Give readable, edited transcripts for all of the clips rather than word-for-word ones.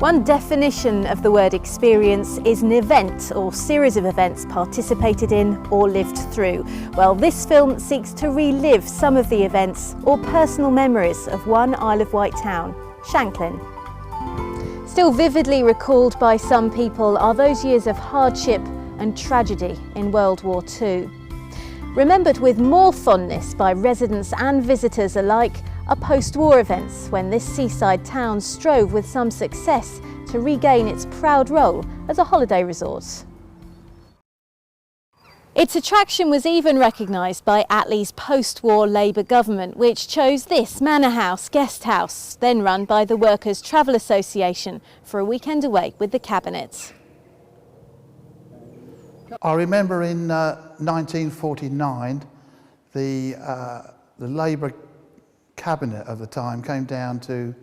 One definition of the word experience is an event or series of events participated in or lived through. Well, this film seeks to relive some of the events or personal memories of one Isle of Wight town, Shanklin. Still vividly recalled by some people are those years of hardship and tragedy in World War II. Remembered with more fondness by residents and visitors alike are post-war events when this seaside town strove with some success to regain its proud role as a holiday resort. Its attraction was even recognised by Attle's post-war Labour government, which chose this manor house guest house, then run by the Workers' Travel Association, for a weekend away with the cabinet. I remember in 1949 the Labour cabinet of the time came down to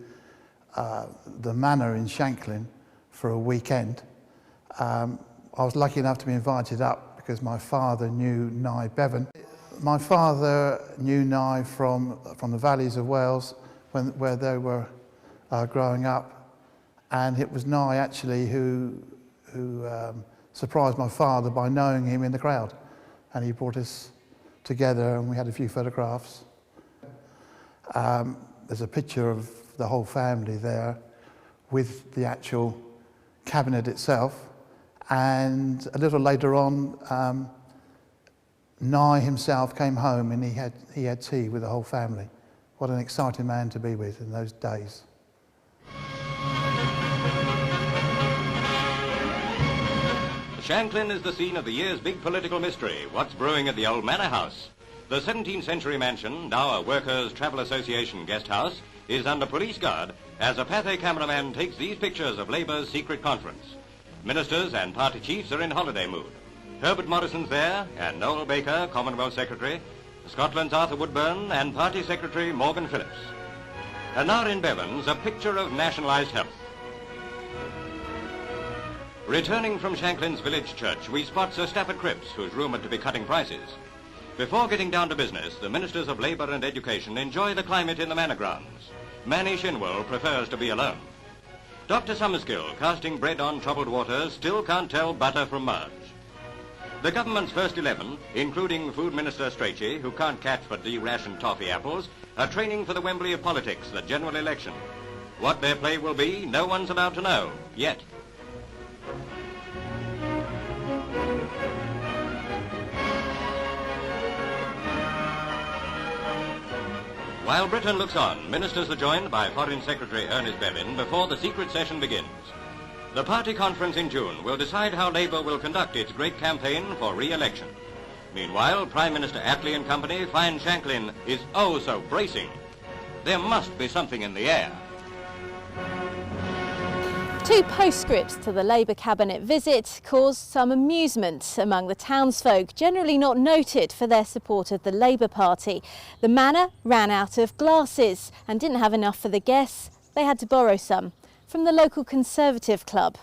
the manor in Shanklin for a weekend. I was lucky enough to be invited up because my father knew Nye Bevan. My father knew Nye from the valleys of Wales where they were growing up, and it was Nye actually who surprised my father by knowing him in the crowd, and he brought us together and we had a few photographs. There's a picture of the whole family there with the actual cabinet itself, and a little later on Nye himself came home and he had tea with the whole family. What an exciting man to be with in those days. Shanklin is the scene of the year's big political mystery, what's brewing at the old manor house. The 17th century mansion, now a Workers' Travel Association guest house, is under police guard as a Pathé cameraman takes these pictures of Labour's secret conference. Ministers and party chiefs are in holiday mood. Herbert Morrison's there, and Noel Baker, Commonwealth Secretary, Scotland's Arthur Woodburn, and Party Secretary Morgan Phillips. And now in Bevan's, a picture of nationalised health. Returning from Shanklin's village church, we spot Sir Stafford Cripps, who's rumoured to be cutting prices. Before getting down to business, the Ministers of Labour and Education enjoy the climate in the manor grounds. Manny Shinwell prefers to be alone. Dr. Summerskill, casting bread on troubled waters, still can't tell butter from Marge. The government's first 11, including Food Minister Strachey, who can't catch but de-rationed toffee apples, are training for the Wembley of politics, the general election. What their play will be, no one's allowed to know, yet. While Britain looks on, ministers are joined by Foreign Secretary Ernest Bevin before the secret session begins. The party conference in June will decide how Labour will conduct its great campaign for re-election. Meanwhile, Prime Minister Attle and company find Shanklin is oh so bracing. There must be something in the air. Two postscripts to the Labour cabinet visit caused some amusement among the townsfolk, generally not noted for their support of the Labour Party. The manor ran out of glasses and didn't have enough for the guests. They had to borrow some from the local Conservative club.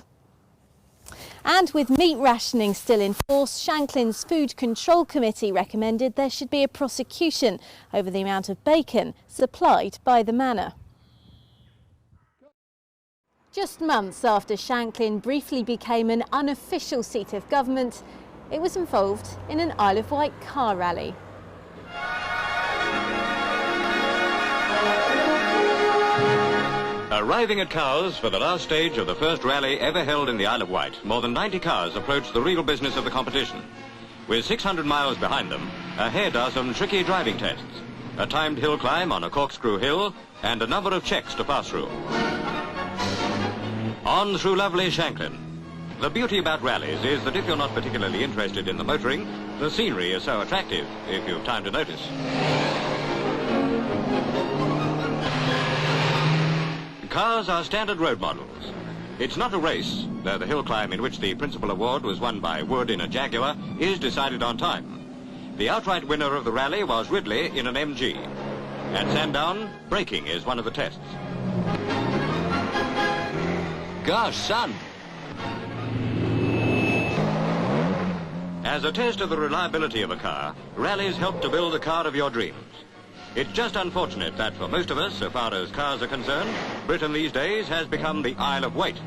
And with meat rationing still in force, Shanklin's Food Control Committee recommended there should be a prosecution over the amount of bacon supplied by the manor. Just months after Shanklin briefly became an unofficial seat of government, it was involved in an Isle of Wight car rally. Arriving at Cowes for the last stage of the first rally ever held in the Isle of Wight, more than 90 cars approached the real business of the competition. With 600 miles behind them, ahead are some tricky driving tests, a timed hill climb on a corkscrew hill, and a number of checks to pass through. On through lovely Shanklin. The beauty about rallies is that if you're not particularly interested in the motoring, the scenery is so attractive, if you've time to notice. Cars are standard road models. It's not a race, though the hill climb in which the principal award was won by Wood in a Jaguar is decided on time. The outright winner of the rally was Ridley in an MG. At Sandown, braking is one of the tests. Gosh, son! As a test of the reliability of a car, rallies help to build the car of your dreams. It's just unfortunate that for most of us, so far as cars are concerned, Britain these days has become the Isle of Wight.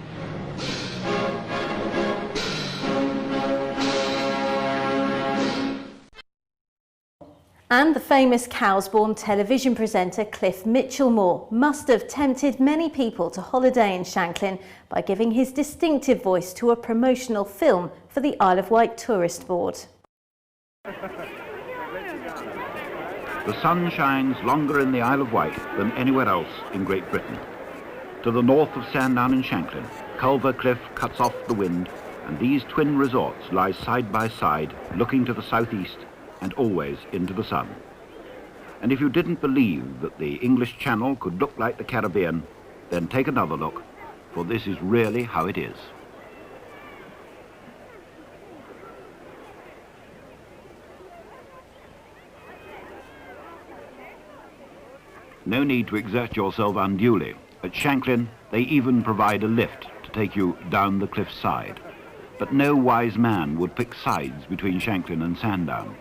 And the famous Cowsbourne television presenter Cliff Mitchellmore must have tempted many people to holiday in Shanklin by giving his distinctive voice to a promotional film for the Isle of Wight Tourist Board. The sun shines longer in the Isle of Wight than anywhere else in Great Britain. To the north of Sandown and Shanklin, Culver Cliff cuts off the wind, and these twin resorts lie side by side, looking to the southeast and always into the sun. And if you didn't believe that the English Channel could look like the Caribbean, then take another look, for this is really how it is. No need to exert yourself unduly. At Shanklin, they even provide a lift to take you down the cliff side. But no wise man would pick sides between Shanklin and Sandown.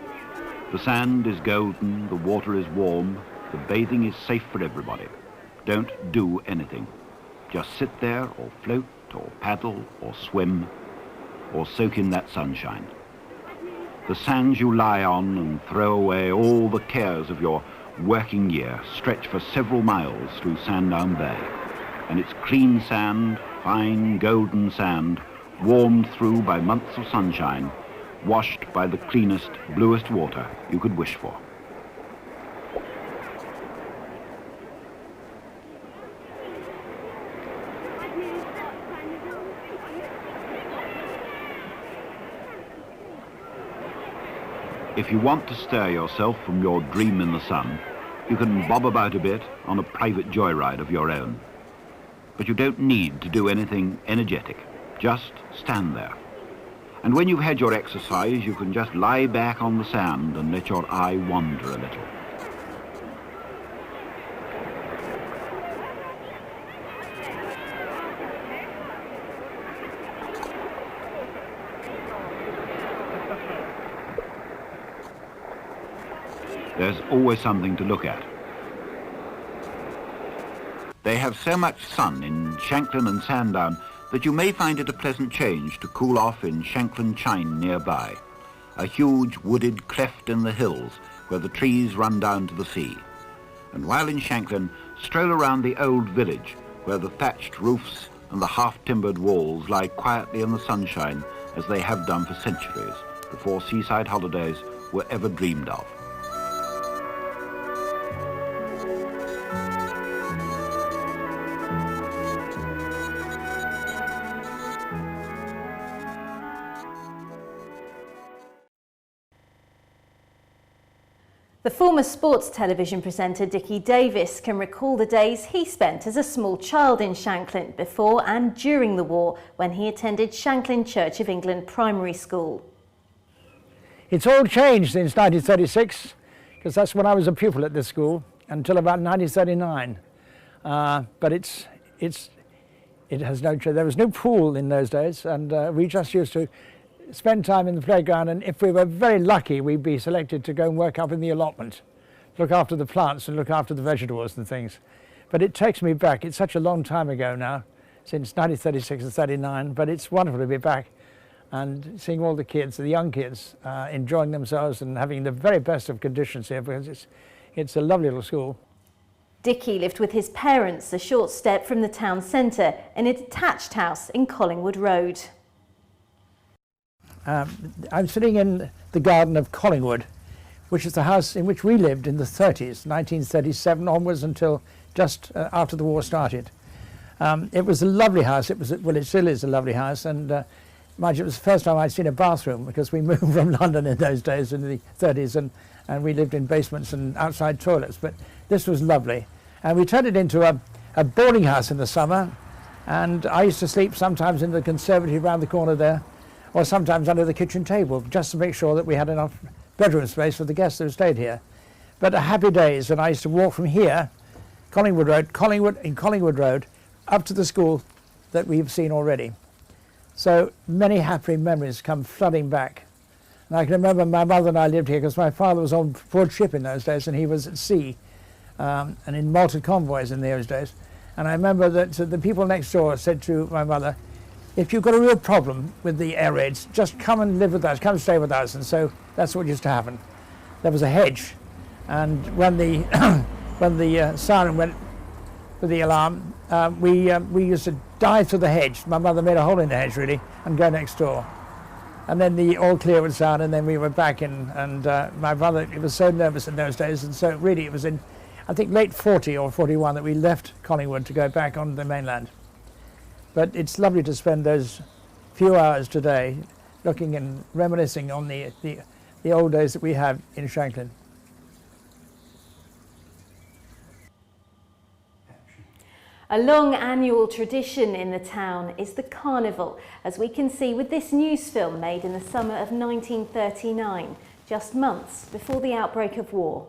The sand is golden, the water is warm, the bathing is safe for everybody. Don't do anything. Just sit there or float or paddle or swim or soak in that sunshine. The sands you lie on and throw away all the cares of your working year stretch for several miles through Sandown Bay. And it's clean sand, fine golden sand, warmed through by months of sunshine, washed by the cleanest, bluest water you could wish for. If you want to stir yourself from your dream in the sun, you can bob about a bit on a private joyride of your own. But you don't need to do anything energetic. Just stand there. And when you've had your exercise, you can just lie back on the sand and let your eye wander a little. There's always something to look at. They have so much sun in Shanklin and Sandown that you may find it a pleasant change to cool off in Shanklin Chine nearby, a huge wooded cleft in the hills where the trees run down to the sea. And while in Shanklin, stroll around the old village where the thatched roofs and the half-timbered walls lie quietly in the sunshine as they have done for centuries, before seaside holidays were ever dreamed of. The former sports television presenter Dickie Davies can recall the days he spent as a small child in Shanklin before and during the war when he attended Shanklin Church of England Primary School. It's all changed since 1936, because that's when I was a pupil at this school until about 1939. But it has no, there was no pool in those days, and we just used to spend time in the playground, and if we were very lucky, we'd be selected to go and work up in the allotment, look after the plants and look after the vegetables and things. But it takes me back. It's such a long time ago now, since 1936 and 39, but it's wonderful to be back and seeing all the kids, the young kids, enjoying themselves and having the very best of conditions here, because it's a lovely little school. Dickie lived with his parents a short step from the town centre in a detached house in Collingwood Road. I'm sitting in the garden of Collingwood, which is the house in which we lived in the 30s, 1937 onwards until just after the war started. It was a lovely house. Well, it still is a lovely house, and mind you, it was the first time I'd seen a bathroom, because we moved from London in those days in the 30s, and we lived in basements and outside toilets, but this was lovely. And we turned it into a boarding house in the summer, and I used to sleep sometimes in the conservatory around the corner there, or sometimes under the kitchen table, just to make sure that we had enough bedroom space for the guests who stayed here. But happy days, and I used to walk from here, Collingwood Road, up to the school that we've seen already. So many happy memories come flooding back. And I can remember my mother and I lived here because my father was on board ship in those days, and he was at sea. and in malted convoys in those days. And I remember that the people next door said to my mother, if you've got a real problem with the air raids, just come and live with us, come stay with us. And so that's what used to happen. There was a hedge, and when the when the siren went with the alarm, we used to dive through the hedge. My mother made a hole in the hedge really, and go next door. And then the all clear would sound, and then we were back in. And my brother, he was so nervous in those days, and so really it was in, I think, late 40 or 41 that we left Collingwood to go back on the mainland. But it's lovely to spend those few hours today looking and reminiscing on the old days that we have in Shanklin. A long annual tradition in the town is the carnival, as we can see with this news film made in the summer of 1939, just months before the outbreak of war.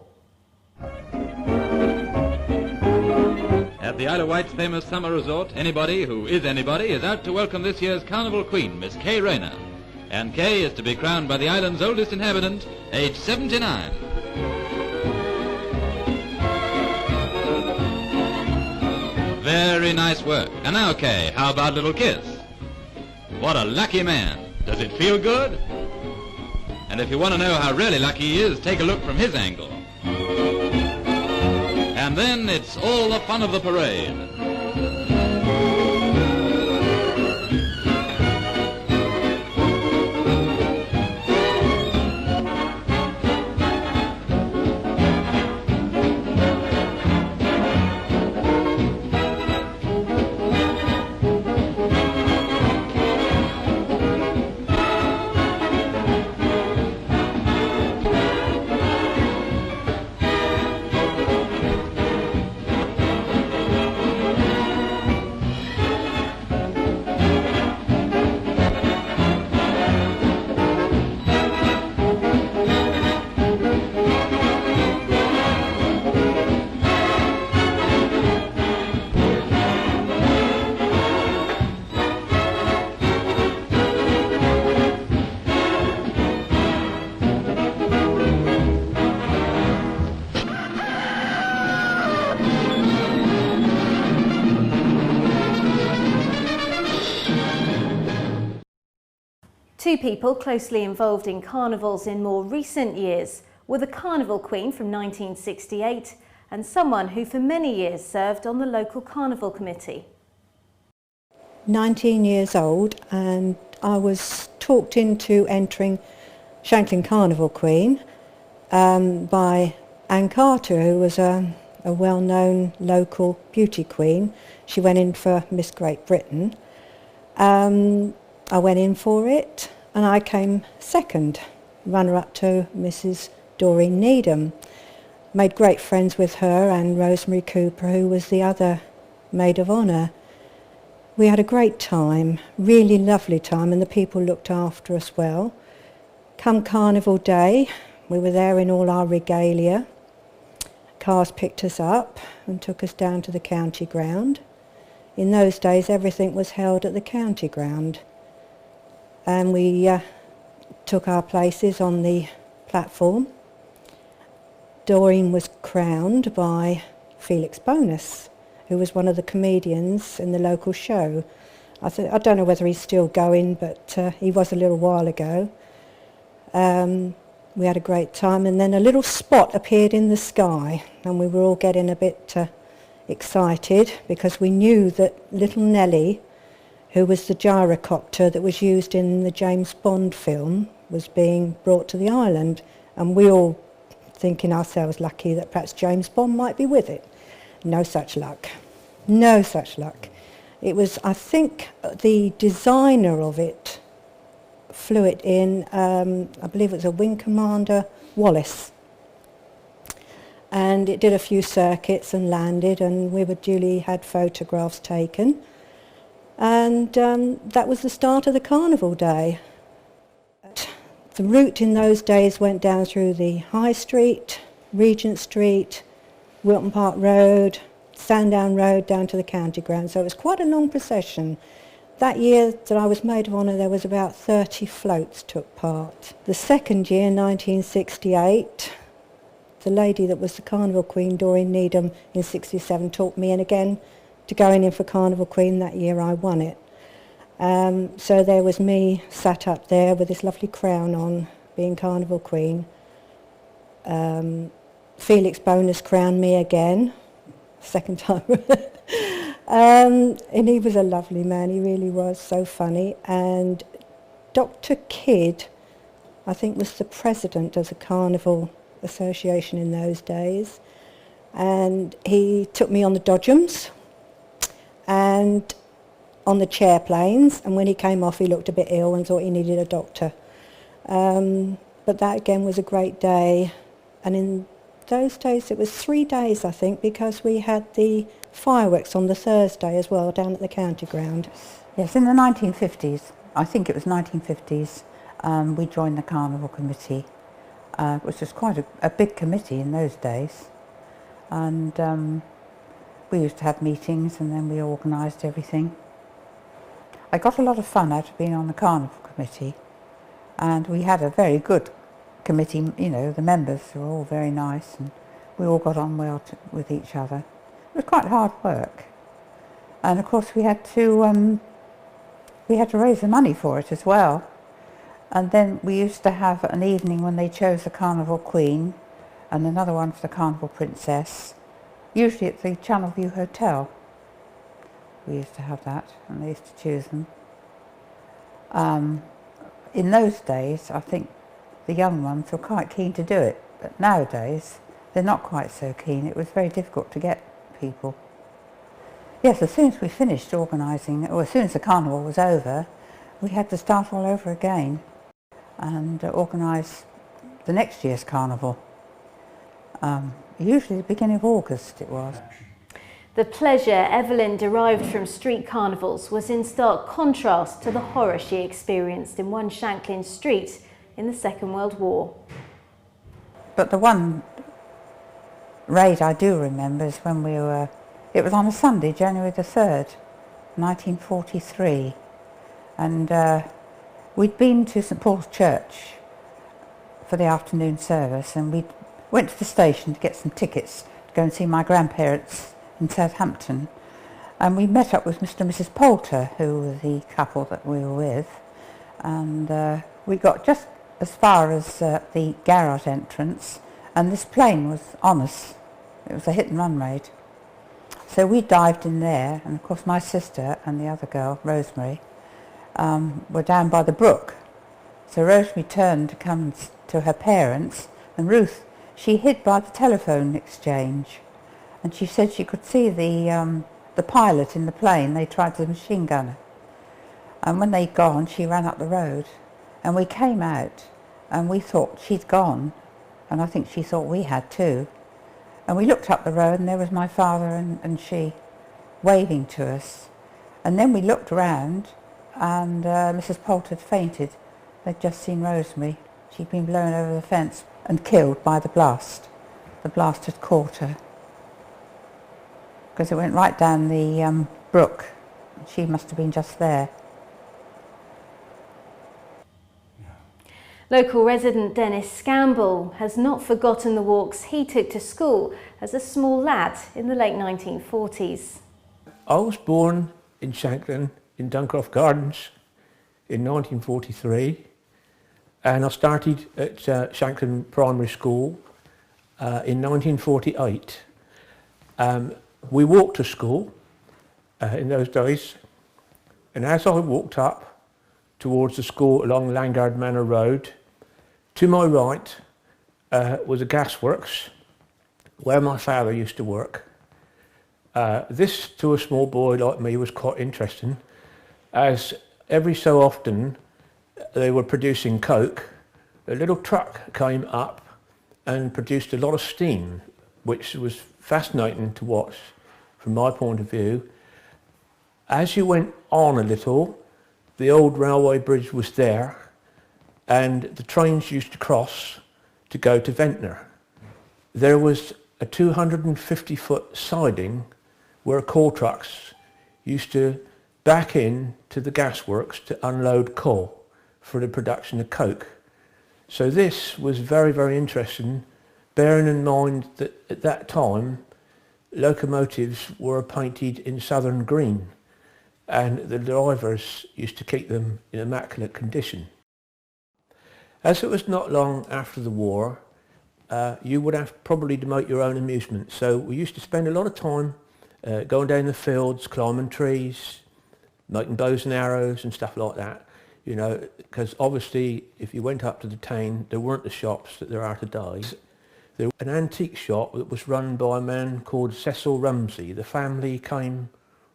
At the Isle of Wight's famous summer resort, anybody who is anybody is out to welcome this year's Carnival Queen, Miss Kay Rayner. And Kay is to be crowned by the island's oldest inhabitant, aged 79. Very nice work. And now, Kay, how about a little kiss? What a lucky man. Does it feel good? And if you want to know how really lucky he is, take a look from his angle. And then it's all the fun of the parade. Two people closely involved in carnivals in more recent years were the Carnival Queen from 1968 and someone who for many years served on the local carnival committee. 19 years old, and I was talked into entering Shanklin Carnival Queen by Anne Carter, who was a well-known local beauty queen. She went in for Miss Great Britain. I went in for it and I came second, runner-up to Mrs. Doreen Needham. Made great friends with her and Rosemary Cooper, who was the other maid of honour. We had a great time, really lovely time, and the people looked after us well. Come Carnival Day, we were there in all our regalia. Cars picked us up and took us down to the county ground. In those days everything was held at the county ground. And we took our places on the platform. Doreen was crowned by Felix Bonus, who was one of the comedians in the local show. I don't know whether he's still going, but he was a little while ago. We had a great time, and then a little spot appeared in the sky, and we were all getting a bit excited because we knew that little Nellie, who was the gyrocopter that was used in the James Bond film, was being brought to the island, and we all thinking ourselves lucky that perhaps James Bond might be with it. No such luck. No such luck. It was, I think, the designer of it flew it in, I believe it was a Wing Commander Wallace. And it did a few circuits and landed, and we were duly had photographs taken. And that was the start of the carnival day. The route in those days went down through the High Street, Regent Street, Wilton Park Road, Sandown Road, down to the county ground. So it was quite a long procession. That year that I was maid of honour, there was about 30 floats took part. The second year, 1968, the lady that was the Carnival Queen, Doreen Needham, in '67 talked me in again to going in for Carnival Queen. That year I won it. So there was me sat up there with this lovely crown on, being Carnival Queen. Felix Bonus crowned me again, second time. And he was a lovely man, he really was, so funny. And Dr. Kidd, I think, was the president of the Carnival Association in those days. And he took me on the dodgems and on the chair planes, and when he came off he looked a bit ill and thought he needed a doctor. But that again was a great day. And in those days it was 3 days, I think, because we had the fireworks on the Thursday as well down at the county ground. Yes, in the 1950s, I think it was 1950s, we joined the Carnival Committee, which was quite a big committee in those days. And we used to have meetings and then we organised everything. I got a lot of fun out of being on the Carnival Committee, and we had a very good committee. You know, the members were all very nice and we all got on well with each other. It was quite hard work, and of course we had to raise the money for it as well. And then we used to have an evening when they chose the Carnival Queen and another one for the Carnival Princess, usually at the Channelview Hotel. We used to have that, and they used to choose them. In those days, I think the young ones were quite keen to do it, but nowadays they're not quite so keen. It was very difficult to get people. Yes, as soon as we finished organising, or as soon as the carnival was over, we had to start all over again and organise the next year's carnival. Usually the beginning of August it was. The pleasure Evelyn derived from street carnivals was in stark contrast to the horror she experienced in one Shanklin street in the Second World War. But the one raid I do remember is when we were, it was on a Sunday, January the 3rd, 1943, and we'd been to St Paul's Church for the afternoon service, and we went to the station to get some tickets to go and see my grandparents in Southampton, and we met up with Mr and Mrs Poulter, who were the couple that we were with, and we got just as far as the garage entrance, and this plane was on us. It was a hit and run raid. So we dived in there, and of course my sister and the other girl, Rosemary, were down by the brook. So Rosemary turned to come to her parents, and Ruth, she hid by the telephone exchange, and she said she could see the pilot in the plane. They tried to machine gun her, and when they'd gone she ran up the road, and we came out and we thought she'd gone, and I think she thought we had too, and we looked up the road and there was my father and she waving to us, and then we looked round and Mrs Poulter had fainted. They'd just seen Rosemary. She'd been blown over the fence and killed by the blast. The blast had caught her because it went right down the brook. She must have been just there. Local resident Dennis Scamble has not forgotten the walks he took to school as a small lad in the late 1940s. I was born in Shanklin, in Duncroft Gardens, in 1943, and I started at Shanklin Primary School in 1948. We walked to school in those days, and as I walked up towards the school along Langard Manor Road, to my right was a gasworks where my father used to work. This, to a small boy like me, was quite interesting, as every so often they were producing coke. A little truck came up and produced a lot of steam, which was fascinating to watch from my point of view. As you went on a little, the old railway bridge was there, and the trains used to cross to go to Ventnor. There was a 250-foot siding where coal trucks used to back in to the gasworks to unload coal for the production of coke. So this was very, very interesting bearing in mind that at that time locomotives were painted in southern green and the drivers used to keep them in immaculate condition. As it was not long after the war, you would have probably to make your own amusement. So we used to spend a lot of time going down the fields, climbing trees, making bows and arrows and stuff like that. You know, because obviously if you went up to the town, there weren't the shops that there are today. There was an antique shop that was run by a man called Cecil Rumsey. The family came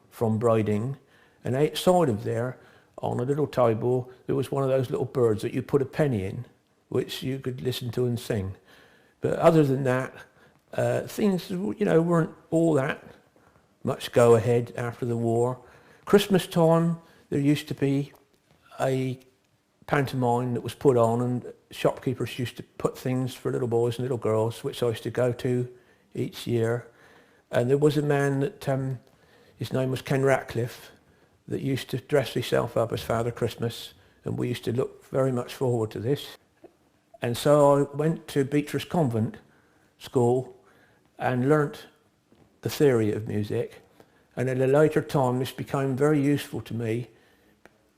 from Briding, and outside of there, on a little table, there was one of those little birds that you put a penny in, which you could listen to and sing. But other than that, things, you know, weren't all that much go ahead after the war. Christmas time, there used to be a pantomime that was put on, and shopkeepers used to put things for little boys and little girls, which I used to go to each year. And there was a man that, his name was Ken Ratcliffe, that used to dress himself up as Father Christmas, and we used to look very much forward to this. And so I went to Beatrice Convent School and learnt the theory of music, and at a later time this became very useful to me,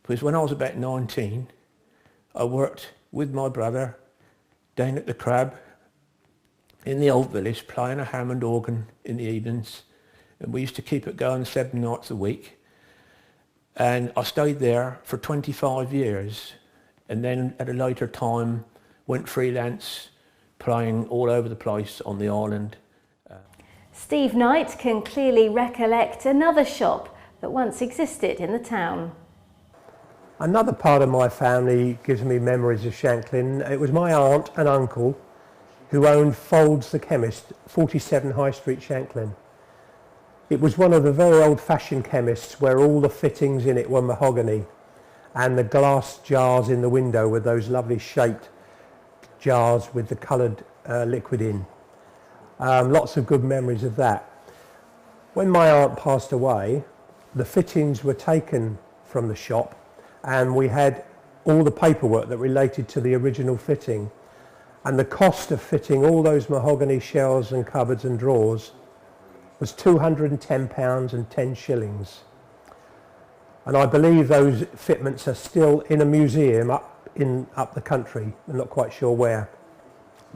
because when I was about 19 I worked with my brother down at the Crab in the old village playing a Hammond organ in the evenings, and we used to keep it going 7 nights a week, and I stayed there for 25 years, and then at a later time went freelance, playing all over the place on the island. Steve Knight can clearly recollect another shop that once existed in the town. Another part of my family gives me memories of Shanklin. It was my aunt and uncle who owned Folds the Chemist, 47 High Street, Shanklin. It was one of the very old-fashioned chemists where all the fittings in it were mahogany, and the glass jars in the window were those lovely shaped jars with the coloured liquid in. Lots of good memories of that. When my aunt passed away, the fittings were taken from the shop, and we had all the paperwork that related to the original fitting, and the cost of fitting all those mahogany shelves and cupboards and drawers was £210 and 10 shillings. And I believe those fitments are still in a museum up the country. I'm not quite sure where,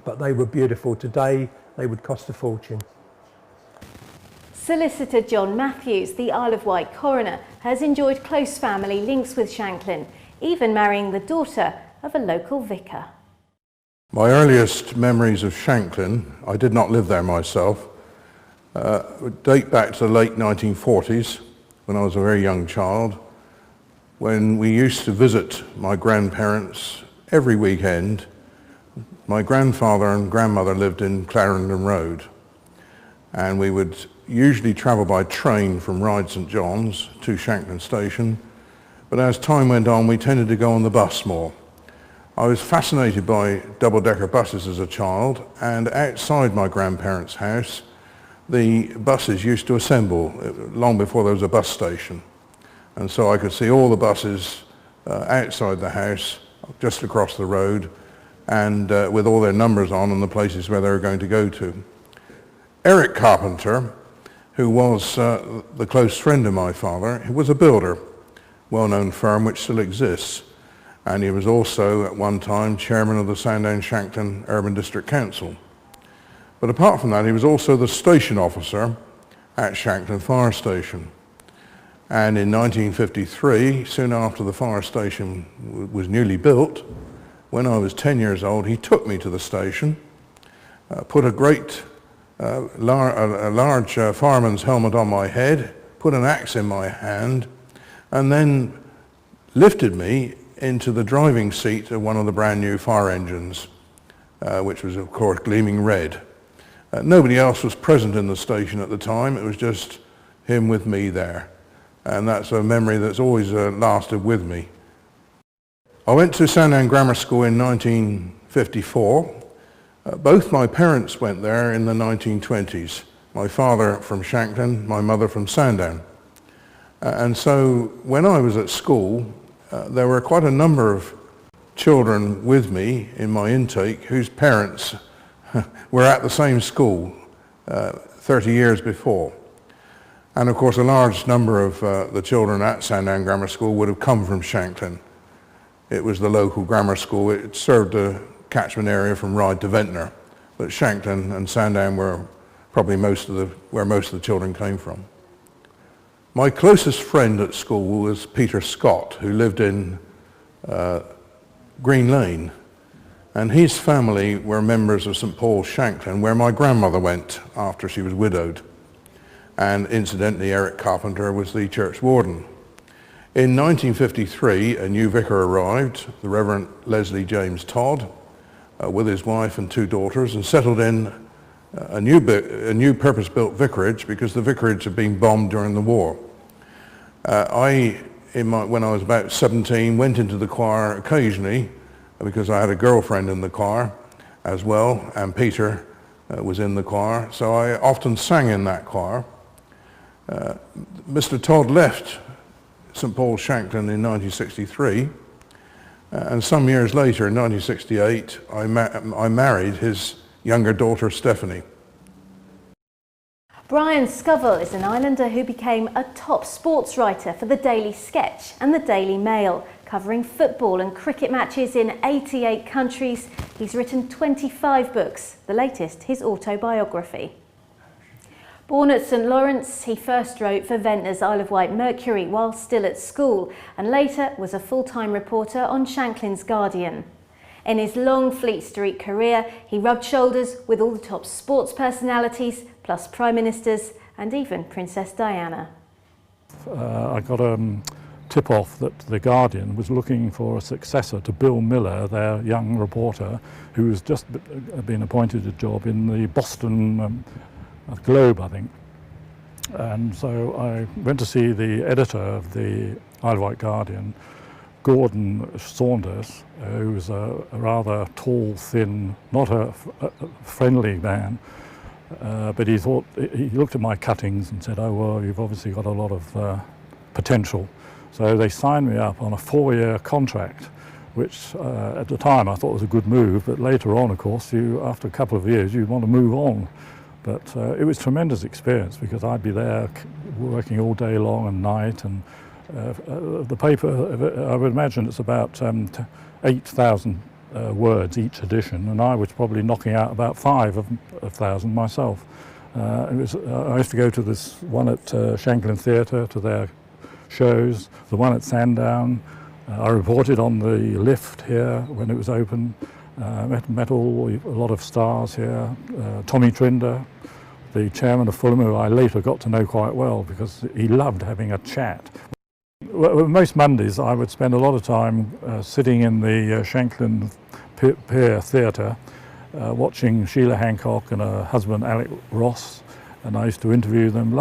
but they were beautiful. Today they would cost a fortune. Solicitor John Matthews, the Isle of Wight coroner, has enjoyed close family links with Shanklin, even marrying the daughter of a local vicar. My earliest memories of Shanklin, I did not live there myself, date back to the late 1940s, when I was a very young child, when we used to visit my grandparents every weekend. My grandfather and grandmother lived in Clarendon Road, and we would usually travel by train from Ryde St John's to Shanklin Station, but as time went on we tended to go on the bus more. I was fascinated by double-decker buses as a child, and outside my grandparents' house the buses used to assemble long before there was a bus station, and so I could see all the buses outside the house just across the road, and with all their numbers on and the places where they were going to go to. Eric Carpenter, who was the close friend of my father, he was a builder, well-known firm which still exists, and he was also at one time chairman of the Sandown-Shanklin Urban District Council. But apart from that, he was also the station officer at Shanklin Fire Station. And in 1953, soon after the fire station was newly built, when I was 10 years old, he took me to the station, put a large fireman's helmet on my head, put an axe in my hand, and then lifted me into the driving seat of one of the brand new fire engines, which was of course gleaming red. Nobody else was present in the station at the time. It was just him with me there, and that's a memory that's always lasted with me. I went to Sandown Grammar School in 1954. Both my parents went there in the 1920s. My father from Shanklin, my mother from Sandown. And so when I was at school, there were quite a number of children with me in my intake whose parents were at the same school 30 years before. And of course a large number of the children at Sandown Grammar School would have come from Shanklin. It was the local grammar school. It served a catchment area from Ryde to Ventnor, but Shanklin and Sandown were probably where most of the children came from. My closest friend at school was Peter Scott, who lived in Green Lane, and his family were members of St Paul's Shanklin, where my grandmother went after she was widowed. And incidentally, Eric Carpenter was the church warden. In 1953, a new vicar arrived, the Reverend Leslie James Todd, with his wife and 2 daughters, and settled in a new purpose-built vicarage because the vicarage had been bombed during the war. When I was about 17, went into the choir occasionally because I had a girlfriend in the choir as well, and Peter was in the choir, so I often sang in that choir. Mr. Todd left St Paul's Shanklin in 1963, and some years later, in 1968, I married his younger daughter, Stephanie. Brian Scoville is an islander who became a top sports writer for the Daily Sketch and the Daily Mail, covering football and cricket matches in 88 countries. He's written 25 books, the latest his autobiography. Born at St Lawrence, he first wrote for Ventnor's Isle of Wight Mercury while still at school, and later was a full-time reporter on Shanklin's Guardian. In his long Fleet Street career, he rubbed shoulders with all the top sports personalities, plus prime ministers and even Princess Diana. I got a tip-off that The Guardian was looking for a successor to Bill Miller, their young reporter, who was just been appointed a job in the Boston Globe, I think. And so I went to see the editor of the Isle of Wight Guardian, Gordon Saunders, who was a rather tall, thin, not a friendly man, but he looked at my cuttings and said, "Oh well, you've obviously got a lot of potential." So they signed me up on a 4-year contract, which at the time I thought was a good move, but later on, of course, after a couple of years, you want to move on. But it was a tremendous experience because I'd be there working all day long and night, and the paper, I would imagine it's about 8,000 words each edition, and I was probably knocking out about 5,000 myself. I used to go to this one at Shanklin Theatre, to their shows, the one at Sandown. I reported on the lift here when it was open. Met a lot of stars here. Tommy Trinder, the chairman of Fulham, who I later got to know quite well because he loved having a chat. Well, most Mondays I would spend a lot of time sitting in the Shanklin Pier Theatre watching Sheila Hancock and her husband Alec Ross, and I used to interview them.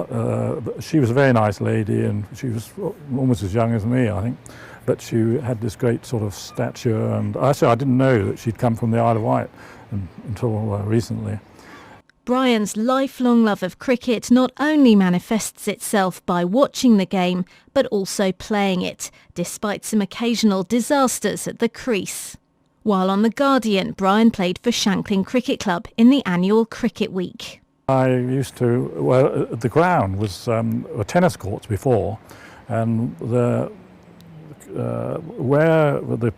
She was a very nice lady, and she was almost as young as me, I think. But she had this great sort of stature, and actually I didn't know that she'd come from the Isle of Wight until recently. Brian's lifelong love of cricket not only manifests itself by watching the game, but also playing it, despite some occasional disasters at the crease. While on The Guardian, Brian played for Shanklin Cricket Club in the annual Cricket Week. I used to, well, the ground was tennis courts before, and where the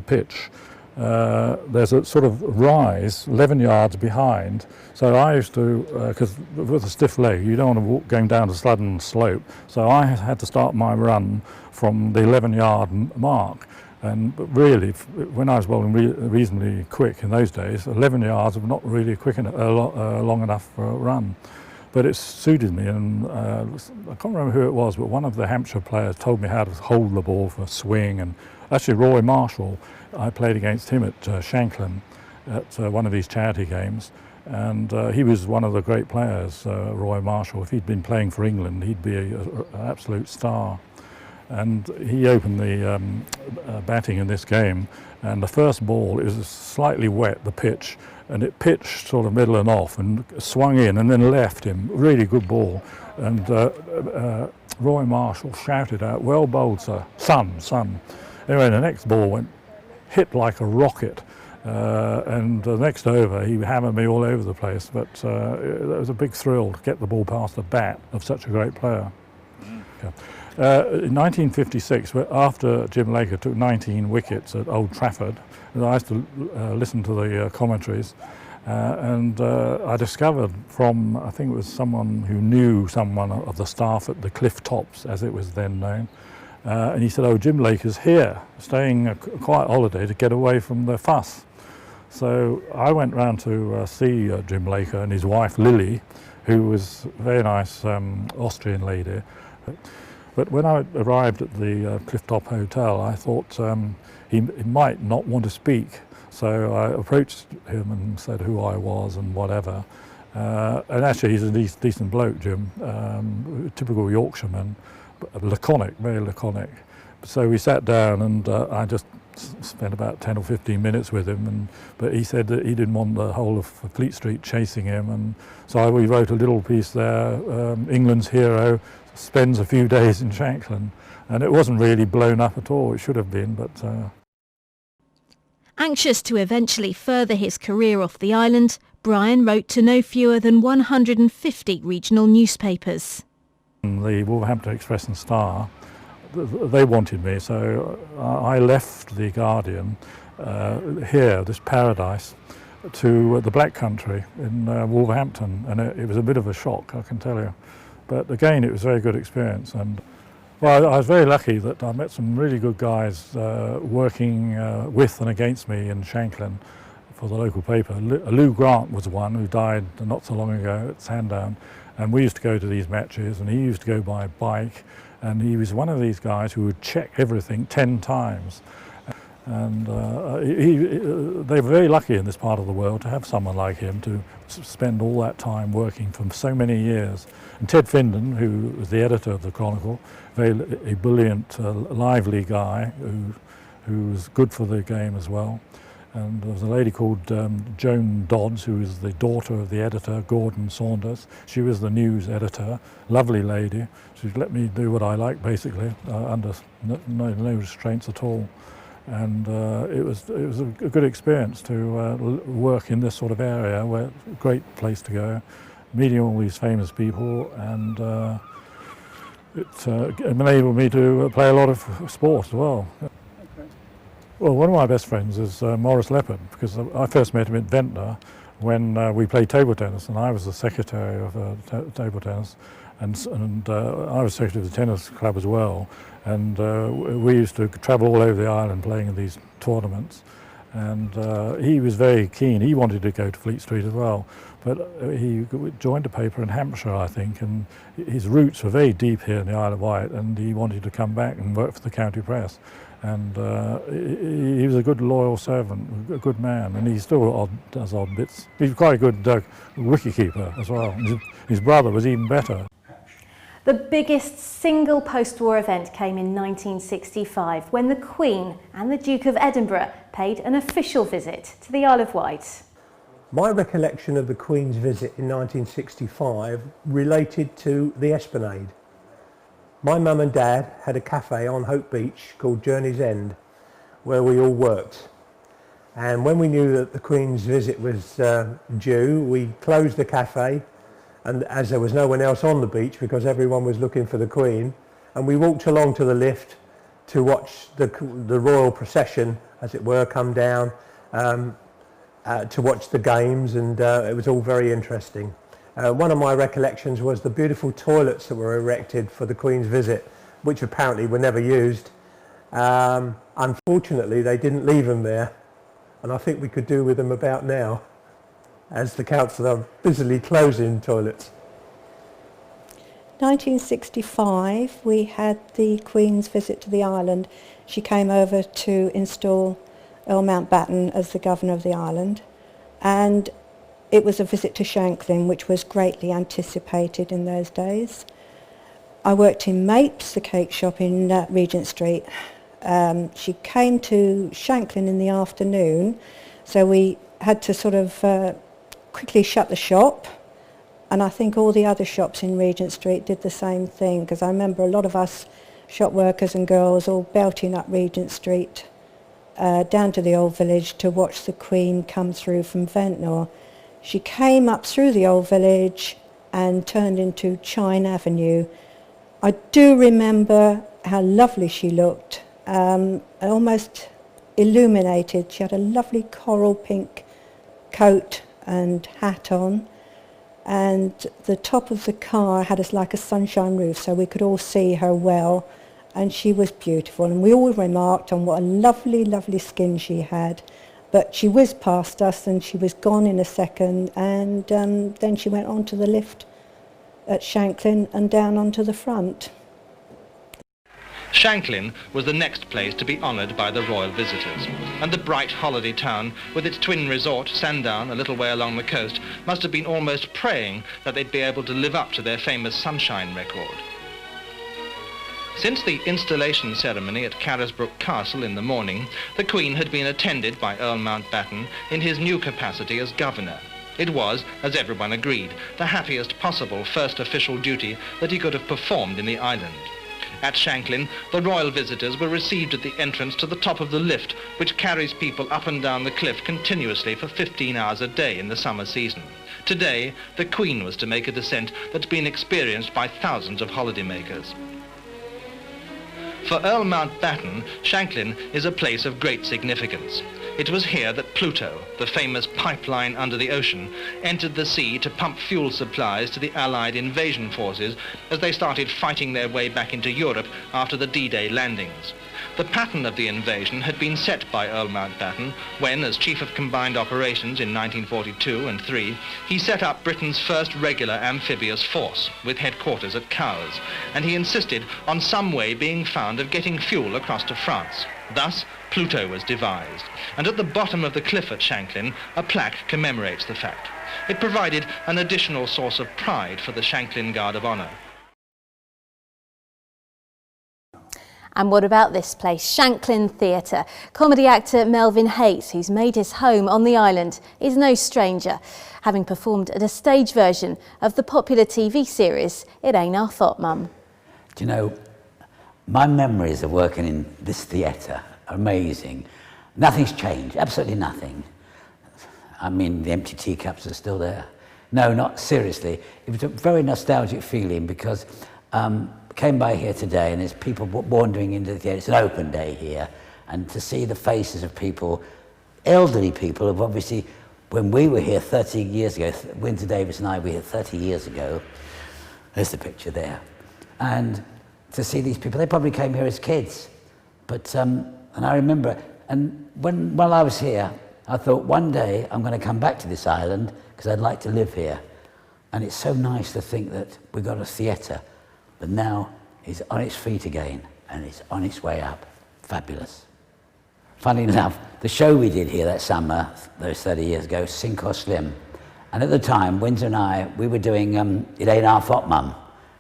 pitch, there's a sort of rise 11 yards behind. So I used to, because with a stiff leg, you don't want to walk going down a sudden slope. So I had to start my run from the 11-yard mark. And really, when I was bowling reasonably quick in those days, 11 yards was not really quick long enough for a run. But it suited me, and I can't remember who it was, but one of the Hampshire players told me how to hold the ball for a swing. And actually Roy Marshall, I played against him at Shanklin at one of these charity games, and he was one of the great players, Roy Marshall. If he'd been playing for England, he'd be an absolute star. And he opened the batting in this game, and the first ball, it was slightly wet, the pitch, and it pitched sort of middle and off and swung in and then left him. Really good ball. And Roy Marshall shouted out, "Well bowled, sir. Son." Anyway, the next ball hit like a rocket, And the next over, he hammered me all over the place, but it was a big thrill to get the ball past the bat of such a great player. In 1956, after Jim Laker took 19 wickets at Old Trafford, I used to listen to the commentaries, and I discovered from, I think it was someone who knew someone of the staff at the Cliff Tops, as it was then known, and he said, "Oh, Jim Laker's here, staying a quiet holiday to get away from the fuss." So I went round to see Jim Laker and his wife Lily, who was a very nice Austrian lady. But when I arrived at the Clifftop Hotel, I thought he might not want to speak. So I approached him and said who I was and whatever. And actually he's a decent bloke, Jim, typical Yorkshireman, laconic, very laconic. So we sat down and I just spent about 10 or 15 minutes with him, but he said that he didn't want the whole of Fleet Street chasing him, and so we wrote a little piece there, England's hero spends a few days in Shanklin, and it wasn't really blown up at all. It should have been, but... Anxious to eventually further his career off the island, Brian wrote to no fewer than 150 regional newspapers. The Wolverhampton Express and Star, they wanted me, so I left the Guardian here, this paradise, to the Black Country in Wolverhampton, and it was a bit of a shock, I can tell you. But again, it was a very good experience, and well, I was very lucky that I met some really good guys working with and against me in Shanklin for the local paper. Lou Grant was one who died not so long ago at Sandown, and we used to go to these matches, and he used to go by bike, and he was one of these guys who would check everything 10 times. And they were very lucky in this part of the world to have someone like him to spend all that time working for so many years. And Ted Findon, who was the editor of the Chronicle, a brilliant, lively guy who was good for the game as well. And there was a lady called Joan Dodds, who was the daughter of the editor, Gordon Saunders. She was the news editor, lovely lady. She let me do what I like, basically, under no restraints at all. And it was a good experience to work in this sort of area, where a great place to go, meeting all these famous people, and it enabled me to play a lot of sport as well. Well, one of my best friends is Maurice Leopard, because I first met him at Ventnor when we played table tennis, and I was the secretary of table tennis, and I was secretary of the tennis club as well, and we used to travel all over the island playing in these tournaments, and he was very keen. He wanted to go to Fleet Street as well, but he joined a paper in Hampshire, I think, and his roots were very deep here in the Isle of Wight, and he wanted to come back and work for the county press. And he was a good loyal servant, a good man, and he still does odd bits. He's quite a good wicketkeeper as well. His brother was even better. The biggest single post-war event came in 1965, when the Queen and the Duke of Edinburgh paid an official visit to the Isle of Wight. My recollection of the Queen's visit in 1965 related to the Esplanade. My mum and dad had a cafe on Hope Beach called Journey's End, where we all worked. And when we knew that the Queen's visit was due, we closed the cafe, and as there was no one else on the beach because everyone was looking for the Queen, and we walked along to the lift to watch the royal procession, as it were, come down, to watch the games, and it was all very interesting. One of my recollections was the beautiful toilets that were erected for the Queen's visit, which apparently were never used. Unfortunately, they didn't leave them there, and I think we could do with them about now, as the council are busily closing toilets. 1965, we had the Queen's visit to the island. She came over to install Earl Mountbatten as the governor of the island, and it was a visit to Shanklin, which was greatly anticipated in those days. I worked in Mapes, the cake shop in Regent Street. She came to Shanklin in the afternoon, so we had to sort of quickly shut the shop, and I think all the other shops in Regent Street did the same thing, because I remember a lot of us shop workers and girls all belting up Regent Street down to the Old Village to watch the Queen come through from Ventnor. She came up through the Old Village and turned into Chine Avenue. I do remember how lovely she looked, almost illuminated. She had a lovely coral pink coat and hat on, and the top of the car had like a sunshine roof, so we could all see her well, and she was beautiful, and we all remarked on what a lovely, lovely skin she had. But she whizzed past us and she was gone in a second, and then she went onto the lift at Shanklin and down onto the front. Shanklin was the next place to be honoured by the royal visitors, and the bright holiday town, with its twin resort, Sandown, a little way along the coast, must have been almost praying that they'd be able to live up to their famous sunshine record. Since the installation ceremony at Carisbrooke Castle in the morning, the Queen had been attended by Earl Mountbatten in his new capacity as governor. It was, as everyone agreed, the happiest possible first official duty that he could have performed in the island. At Shanklin, the royal visitors were received at the entrance to the top of the lift, which carries people up and down the cliff continuously for 15 hours a day in the summer season. Today, the Queen was to make a descent that's been experienced by thousands of holidaymakers. For Earl Mountbatten, Shanklin is a place of great significance. It was here that Pluto, the famous pipeline under the ocean, entered the sea to pump fuel supplies to the Allied invasion forces as they started fighting their way back into Europe after the D-Day landings. The pattern of the invasion had been set by Earl Mountbatten when, as Chief of Combined Operations in 1942 and 3, he set up Britain's first regular amphibious force, with headquarters at Cowes, and he insisted on some way being found of getting fuel across to France. Thus, Pluto was devised, and at the bottom of the cliff at Shanklin, a plaque commemorates the fact. It provided an additional source of pride for the Shanklin Guard of Honour. And what about this place, Shanklin Theatre? Comedy actor Melvin Hayes, who's made his home on the island, is no stranger, having performed at a stage version of the popular TV series It Ain't Our Fault, Mum. Do you know, my memories of working in this theatre are amazing. Nothing's changed, absolutely nothing. I mean, the empty teacups are still there. No, not seriously. It was a very nostalgic feeling because came by here today and there's people wandering into the theatre. It's an open day here, and to see the faces of people, elderly people, who obviously, when we were here 30 years ago, Windsor Davis and I were here 30 years ago, there's the picture there, and to see these people, they probably came here as kids, but, and I remember, and while I was here, I thought one day I'm going to come back to this island because I'd like to live here, and it's so nice to think that we've got a theatre that now is on its feet again and it's on its way up. Fabulous. Funny enough, the show we did here that summer, those 30 years ago, Sink or Swim. And at the time, Windsor and I, we were doing It Ain't Our Fault, Mum,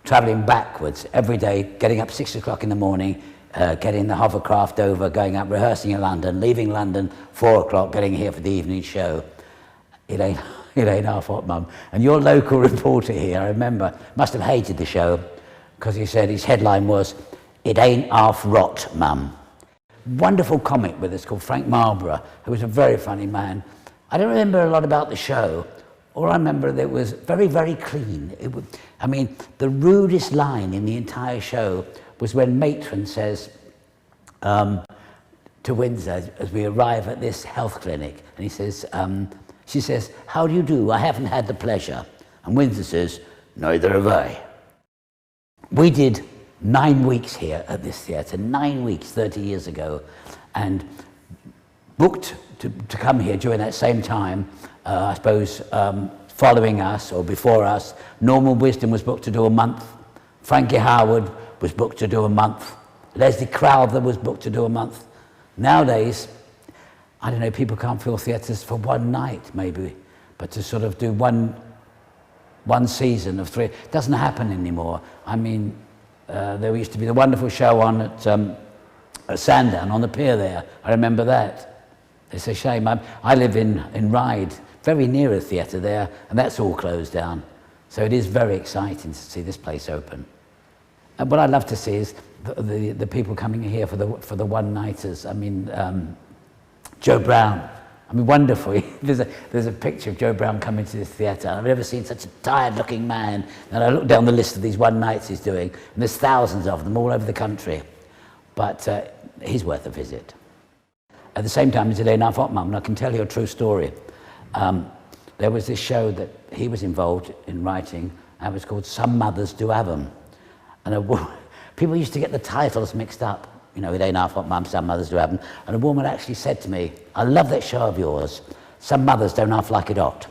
travelling backwards every day, getting up 6 o'clock in the morning, getting the hovercraft over, going up, rehearsing in London, leaving London 4 o'clock, getting here for the evening show. It ain't our fault, Mum. And your local reporter here, I remember, must have hated the show, because he said his headline was, It Ain't Half Rot, Mum. Wonderful comic with us called Frank Marlborough, who was a very funny man. I don't remember a lot about the show. All I remember that it was very, very clean. I mean, the rudest line in the entire show was when Matron says to Windsor, as we arrive at this health clinic, and he says, she says, how do you do? I haven't had the pleasure. And Windsor says, neither have I. We did 9 weeks here at this theatre, 9 weeks 30 years ago, and booked to come here during that same time, I suppose, following us or before us. Normal Wisdom was booked to do a month. Frankie Howard was booked to do a month. Leslie Crowther was booked to do a month. Nowadays, I don't know, people can't fill theatres for one night maybe, but to sort of do one season of 3, it doesn't happen anymore. I mean, there used to be the wonderful show on at Sandown on the pier there. I remember that. It's a shame. I live in Ryde, very near a theatre there, and that's all closed down. So it is very exciting to see this place open. And what I'd love to see is the people coming here for the one-nighters. I mean, Joe Brown. I mean, wonderful. There's a picture of Joe Brown coming to this theatre. I've never seen such a tired-looking man. And I look down the list of these one nights he's doing, and there's thousands of them all over the country. But he's worth a visit. At the same time, it's Elaine Mum, and I can tell you a true story. There was this show that he was involved in writing, and it was called Some Mothers Do Have 'Em. And people used to get the titles mixed up. You know, Elaine Mum, Some Mothers Do Have 'Em. And a woman actually said to me, I love that show of yours. Some mothers don't half like it hot.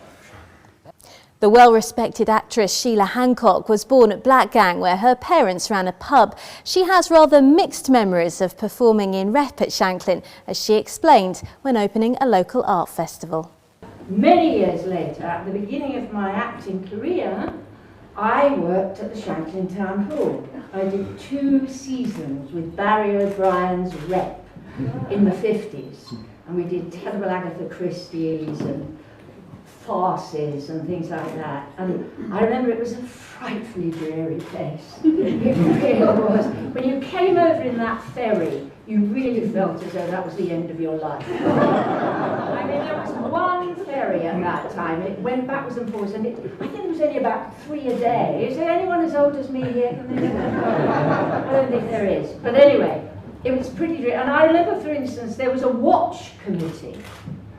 The well-respected actress Sheila Hancock was born at Blackgang, where her parents ran a pub. She has rather mixed memories of performing in rep at Shanklin, as she explained when opening a local art festival. Many years later, at the beginning of my acting career, I worked at the Shanklin Town Hall. I did 2 seasons with Barry O'Brien's rep in the 50s. And we did terrible Agatha Christie's and farces and things like that. And I remember it was a frightfully dreary place. It really was. When you came over in that ferry, you really felt as though that was the end of your life. I mean, there was one ferry at that time. It went backwards and forwards, and I think it was only about 3 a day. Is there anyone as old as me here? I don't think there is. But anyway, it was pretty dreary. And I remember, for instance, there was a watch committee.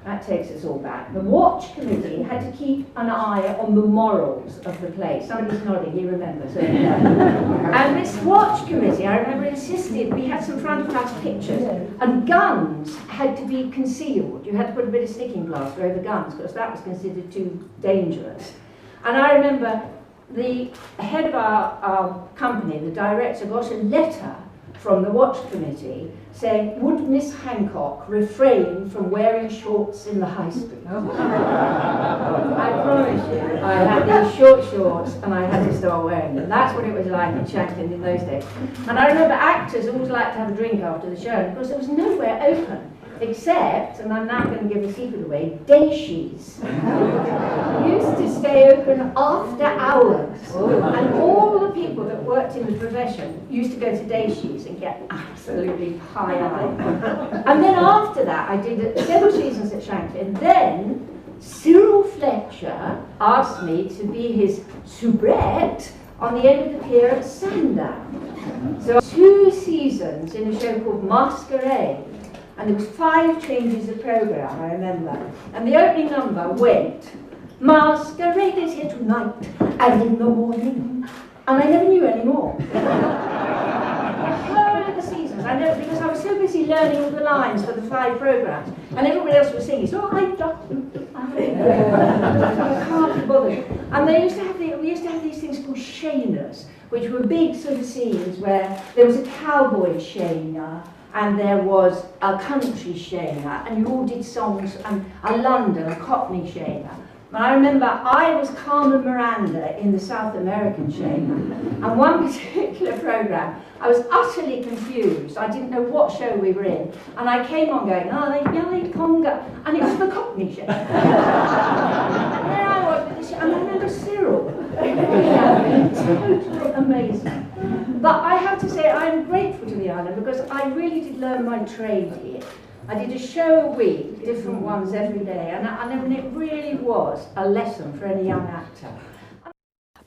That takes us all back. The watch committee had to keep an eye on the morals of the place. Somebody's nodding, he remembers. And this watch committee, I remember, insisted we had some front of house pictures, and guns had to be concealed. You had to put a bit of sticking plaster over guns, because that was considered too dangerous. And I remember the head of our company, the director, got a letter from the watch committee saying, would Miss Hancock refrain from wearing shorts in the high street? I promise you, I had these short shorts and I had to start wearing them. That's what it was like in Shanklin in those days. And I remember actors always liked to have a drink after the show, and of course there was nowhere open except, and I'm now going to give the secret away, Daishies. Used to stay open after hours, and all the people that worked in the profession used to go to Daishies and get absolutely high-eyed. And then after that, I did several seasons at Shanklin. Then Cyril Fletcher asked me to be his soubrette on the end of the pier at Sandown. So 2 seasons in a show called Masquerade. And there was 5 changes of programme, I remember. And the opening number went, Masquerade is here tonight, and in the morning. And I never knew any more. The whole of the seasons, I know, because I was so busy learning all the lines for the 5 programmes, and everybody else was singing, so I can't be bothered. And we used to have these things called shaners, which were big sort of scenes where there was a cowboy shaner, and there was a country shaner, and you all did songs, and a London, a Cockney shaner. And I remember I was Carmen Miranda in the South American shaner, and one particular programme, I was utterly confused. I didn't know what show we were in, and I came on going, yay, conga, and it was the Cockney shaner. And there I was with this, and I remember Cyril. Totally amazing. But I have to say I'm grateful to the island because I really did learn my trade here. I did a show a week, different ones every day, and it really was a lesson for any young actor.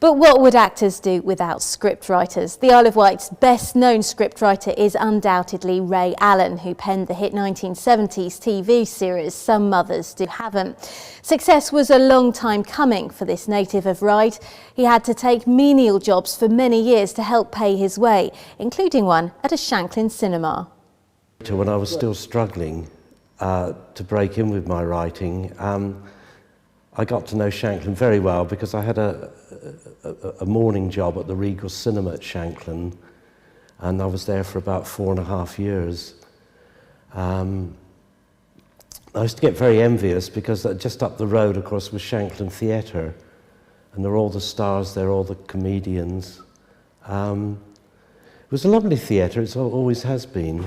But what would actors do without scriptwriters? The Isle of Wight's best-known scriptwriter is undoubtedly Ray Allen, who penned the hit 1970s TV series Some Mothers Do Have 'Em. Success was a long time coming for this native of Ryde. He had to take menial jobs for many years to help pay his way, including one at a Shanklin cinema. When I was still struggling to break in with my writing, I got to know Shanklin very well because I had a morning job at the Regal Cinema at Shanklin, and I was there for about 4.5 years. I used to get very envious because just up the road, of course, was Shanklin Theatre, and there were all the stars there, all the comedians. It was a lovely theatre, it always has been.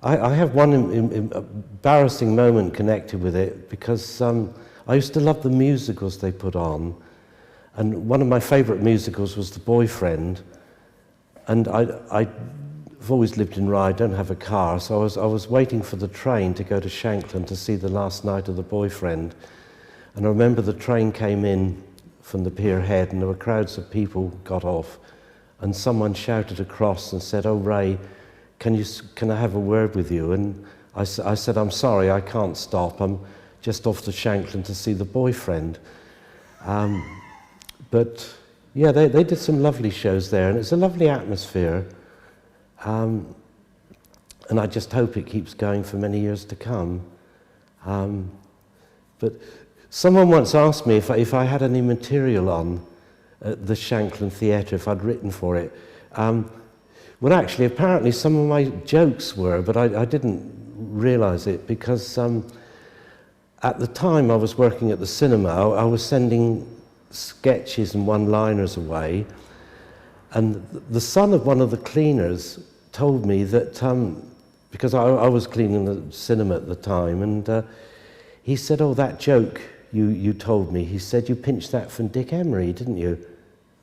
I have one embarrassing moment connected with it because I used to love the musicals they put on, and one of my favourite musicals was The Boyfriend, and I I've always lived in Rye, don't have a car, so I was waiting for the train to go to Shanklin to see The Last Night of the Boyfriend. And I remember the train came in from the pier head and there were crowds of people got off, and someone shouted across and said, "Oh, Ray, can I have a word with you?" And I said, "I'm sorry, I can't stop. I'm just off to Shanklin to see the boyfriend." But yeah, they did some lovely shows there, and it's a lovely atmosphere. And I just hope it keeps going for many years to come. But someone once asked me if I had any material on the Shanklin Theatre, if I'd written for it. Well, actually, apparently some of my jokes were, but I didn't realise it because at the time I was working at the cinema, I was sending sketches and one-liners away, and the son of one of the cleaners told me that, because I was cleaning the cinema at the time, and he said, "Oh, that joke you told me," he said, "you pinched that from Dick Emery, didn't you?"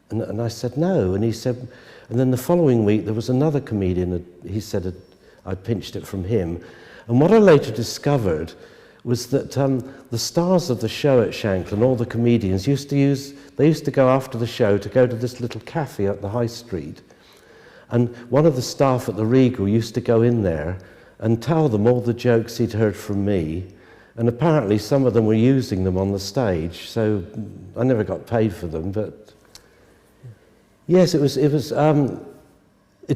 And I said, "No," and he said, and then the following week there was another comedian, he said I pinched it from him. And what I later discovered was that the stars of the show at Shanklin, all the comedians, used to go after the show to go to this little cafe at the high street. And one of the staff at the Regal used to go in there and tell them all the jokes he'd heard from me. And apparently some of them were using them on the stage, so I never got paid for them, but yes, it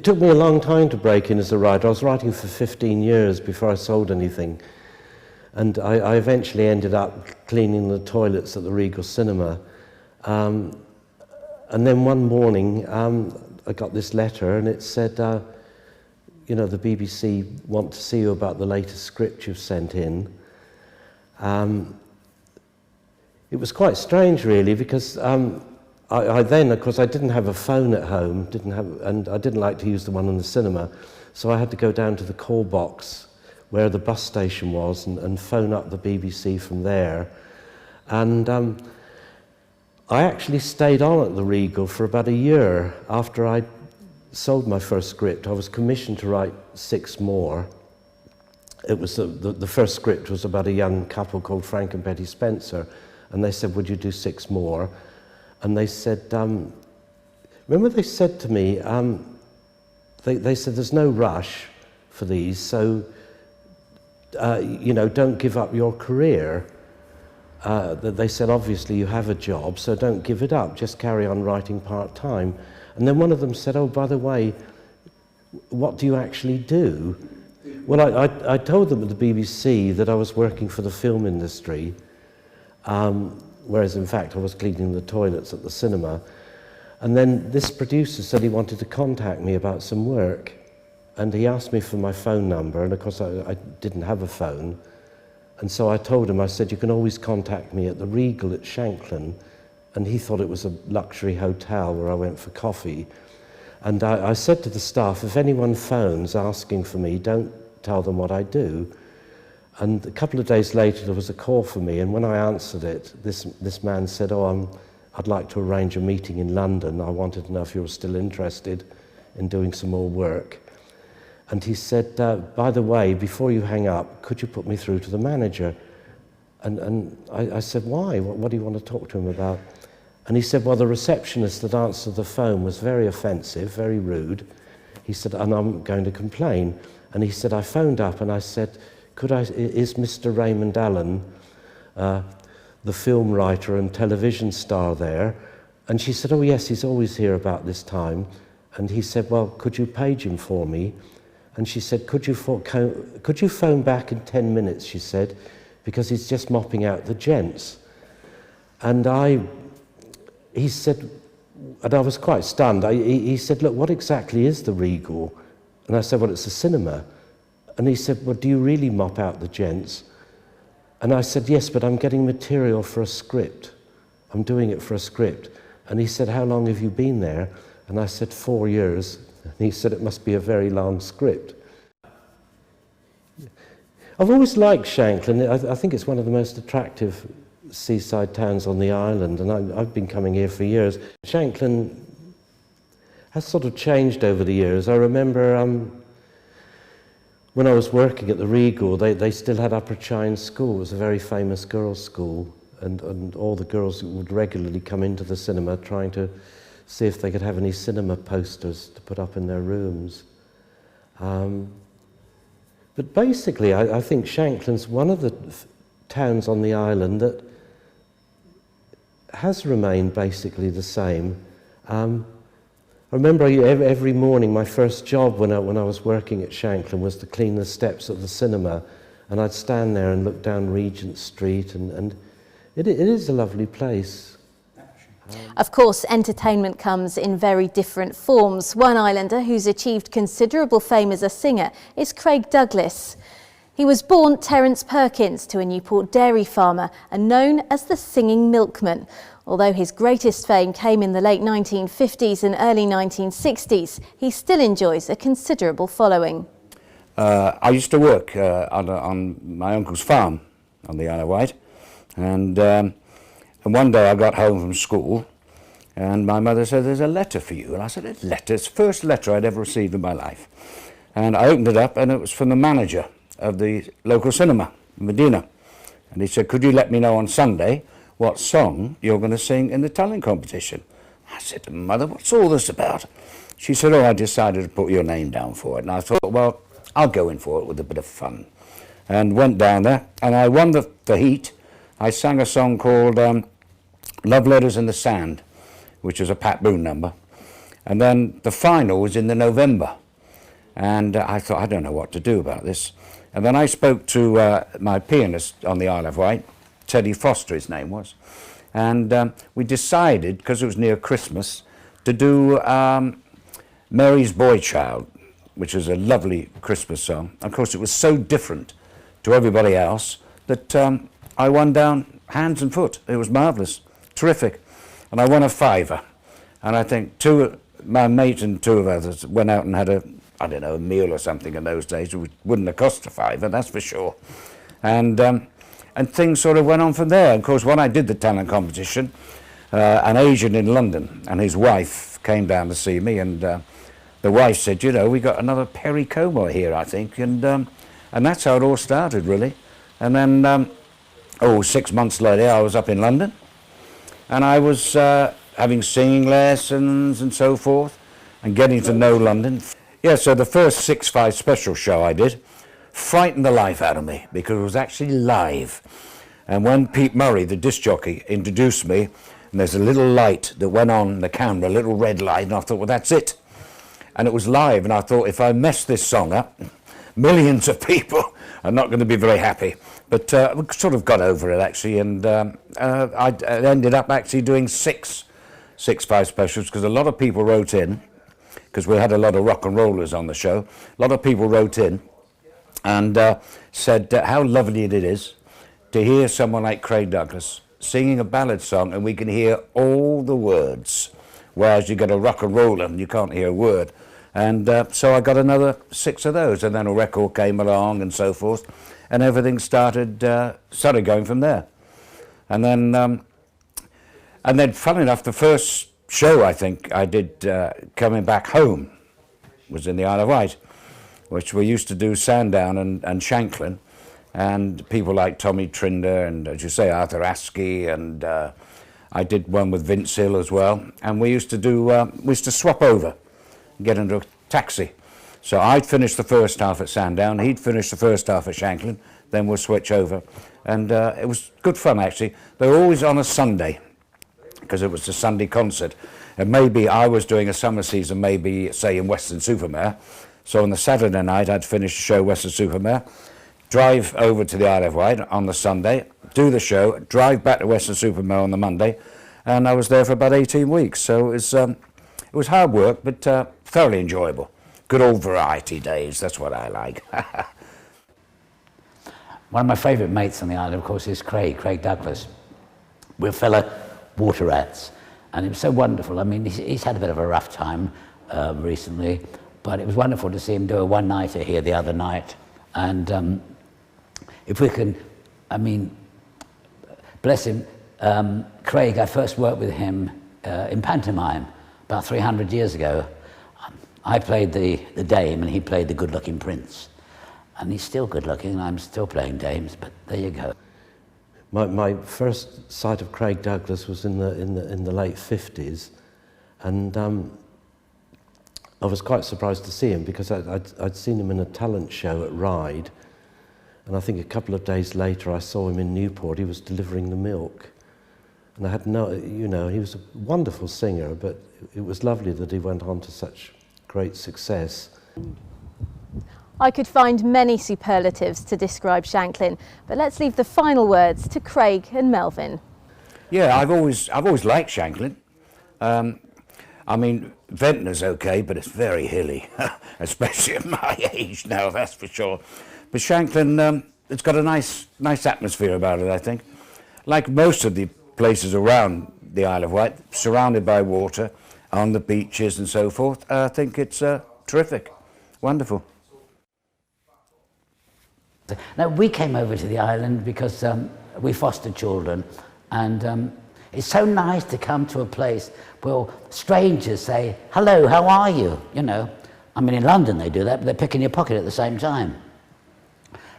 took me a long time to break in as a writer. I was writing for 15 years before I sold anything. And I eventually ended up cleaning the toilets at the Regal Cinema. And then one morning, I got this letter, and it said, you know, the BBC want to see you about the latest script you've sent in. It was quite strange, really, because I then, of course, I didn't have a phone at home, and I didn't like to use the one in the cinema, so I had to go down to the call box where the bus station was and phone up the BBC from there. And I actually stayed on at the Regal for about a year after I sold my first script. I was commissioned to write 6 more. It was the first script was about a young couple called Frank and Betty Spencer, and they said, "Would you do 6 more?" And they said, remember they said to me, they said, "There's no rush for these, so you know, don't give up your career." They said, "Obviously you have a job, so don't give it up, just carry on writing part-time." And then one of them said, "Oh, by the way, what do you actually do?" Well, I told them at the BBC that I was working for the film industry, whereas in fact I was cleaning the toilets at the cinema. And then this producer said he wanted to contact me about some work, and he asked me for my phone number, and of course I didn't have a phone. And so I told him, I said, "You can always contact me at the Regal at Shanklin." And he thought it was a luxury hotel where I went for coffee. And I said to the staff, if anyone phones asking for me, don't tell them what I do. And a couple of days later there was a call for me, and when I answered it, this man said, "Oh, I'd like to arrange a meeting in London. I wanted to know if you were still interested in doing some more work." And he said, "By the way, before you hang up, could you put me through to the manager?" And I said, "Why? What do you want to talk to him about?" And he said, "Well, the receptionist that answered the phone was very offensive, very rude." He said, "And I'm going to complain." And he said, "I phoned up and I said, is Mr. Raymond Allen, the film writer and television star there?" And she said, "Oh yes, he's always here about this time." And he said, "Well, could you page him for me?" And she said, could you phone back in 10 minutes, she said, because he's just mopping out the gents." And he said, and I was quite stunned, he said, "Look, what exactly is the Regal?" And I said, "Well, it's a cinema." And he said, "Well, do you really mop out the gents?" And I said, "Yes, but I'm getting material for a script. I'm doing it for a script." And he said, "How long have you been there?" And I said, 4 years. And he said, "It must be a very long script." I've always liked Shanklin. I think it's one of the most attractive seaside towns on the island, and I've been coming here for years. Shanklin has sort of changed over the years. I remember when I was working at the Regal, they still had Upper Chine School. It was a very famous girls' school, and all the girls would regularly come into the cinema trying to see if they could have any cinema posters to put up in their rooms. But basically, I think Shanklin's one of the towns on the island that has remained basically the same. I remember every morning, my first job when I was working at Shanklin was to clean the steps of the cinema, and I'd stand there and look down Regent Street, and it is a lovely place. Of course, entertainment comes in very different forms. One islander who's achieved considerable fame as a singer is Craig Douglas. He was born Terence Perkins to a Newport dairy farmer and known as the Singing Milkman. Although his greatest fame came in the late 1950s and early 1960s, he still enjoys a considerable following. I used to work on my uncle's farm on the Isle of Wight, and one day I got home from school and my mother said, "There's a letter for you." And I said, "A letter?" It's the first letter I'd ever received in my life. And I opened it up and it was from the manager of the local cinema, Medina. And he said, "Could you let me know on Sunday what song you're going to sing in the talent competition?" I said to Mother, "What's all this about?" She said, "Oh, I decided to put your name down for it." And I thought, well, I'll go in for it with a bit of fun. And went down there and I won the heat. I sang a song called Love Letters in the Sand, which is a Pat Boone number. And then the final was in the November. And I thought, I don't know what to do about this. And then I spoke to my pianist on the Isle of Wight, Teddy Foster his name was. And we decided, because it was near Christmas, to do Mary's Boy Child, which is a lovely Christmas song. Of course, it was so different to everybody else that I won down hands and foot. It was marvellous, terrific. And I won a £5. And I think my mate and two of others went out and had a meal or something in those days. It wouldn't have cost a £5, that's for sure. And things sort of went on from there. Of course, when I did the talent competition, an agent in London and his wife came down to see me, and the wife said, "You know, we got another Perry Como here, I think," and that's how it all started, really. And then, 6 months later, I was up in London, and I was having singing lessons and so forth, and getting to know London. Yeah, so the first 6-5 special show I did frightened the life out of me, because it was actually live. And when Pete Murray, the disc jockey, introduced me, and there's a little light that went on the camera, a little red light, and I thought, well, that's it. And it was live, and I thought, if I mess this song up, millions of people are not going to be very happy. But we sort of got over it, actually, and I ended up actually doing 6-5 specials, because a lot of people wrote in, because we had a lot of rock and rollers on the show. A lot of people wrote in and said how lovely it is to hear someone like Craig Douglas singing a ballad song and we can hear all the words, whereas you get a rock and roller and you can't hear a word. And so I got another 6 of those, and then a record came along and so forth, and everything started going from there. And then funny enough, the first show I think I did coming back home was in the Isle of Wight, which we used to do Sandown and Shanklin, and people like Tommy Trinder and, as you say, Arthur Askey, and I did one with Vince Hill as well. And we used to swap over, get into a taxi. So I'd finish the first half at Sandown, he'd finish the first half at Shanklin, then we'll switch over. And it was good fun, actually. They were always on a Sunday, because it was a Sunday concert. And maybe I was doing a summer season, maybe, say, in Weston-super-Mare. So on the Saturday night, I'd finish the show Weston-super-Mare, drive over to the Isle of Wight on the Sunday, do the show, drive back to Weston-super-Mare on the Monday, and I was there for about 18 weeks. So it was hard work, but thoroughly enjoyable. Good old variety days, that's what I like. One of my favourite mates on the island, of course, is Craig Douglas. We're fellow water rats, and it was so wonderful. I mean, he's had a bit of a rough time recently, but it was wonderful to see him do a one-nighter here the other night. And if we can, I mean, bless him, Craig, I first worked with him in pantomime about 300 years ago, I played the dame and he played the good-looking prince. And he's still good-looking and I'm still playing dames, but there you go. My first sight of Craig Douglas was in the late 50s, and I was quite surprised to see him because I'd seen him in a talent show at Ryde, and I think a couple of days later I saw him in Newport. He was delivering the milk, and I had no, you know, he was a wonderful singer, but it was lovely that he went on to such great success. I could find many superlatives to describe Shanklin, but let's leave the final words to Craig and Melvin. Yeah, I've always liked Shanklin. I mean, Ventnor's okay, but it's very hilly, especially at my age now, that's for sure. But Shanklin, it's got a nice atmosphere about it, I think. Like most of the places around the Isle of Wight, surrounded by water, on the beaches and so forth, I think it's terrific, wonderful. Now, we came over to the island because we foster children, and it's so nice to come to a place where strangers say, hello, how are you? You know, I mean, in London they do that, but they're picking your pocket at the same time.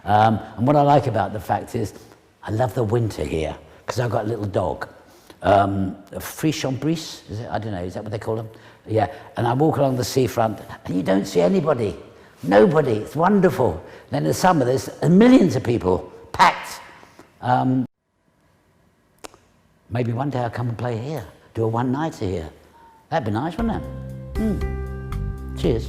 And what I like about the fact is, I love the winter here, because I've got a little dog. A Frischambris, is it? I don't know, is that what they call them? Yeah, and I walk along the seafront, and you don't see anybody. Nobody, it's wonderful. Then in the summer there's millions of people packed. Maybe one day I'll come and play here, do a one-nighter here. That'd be nice, wouldn't it? Cheers.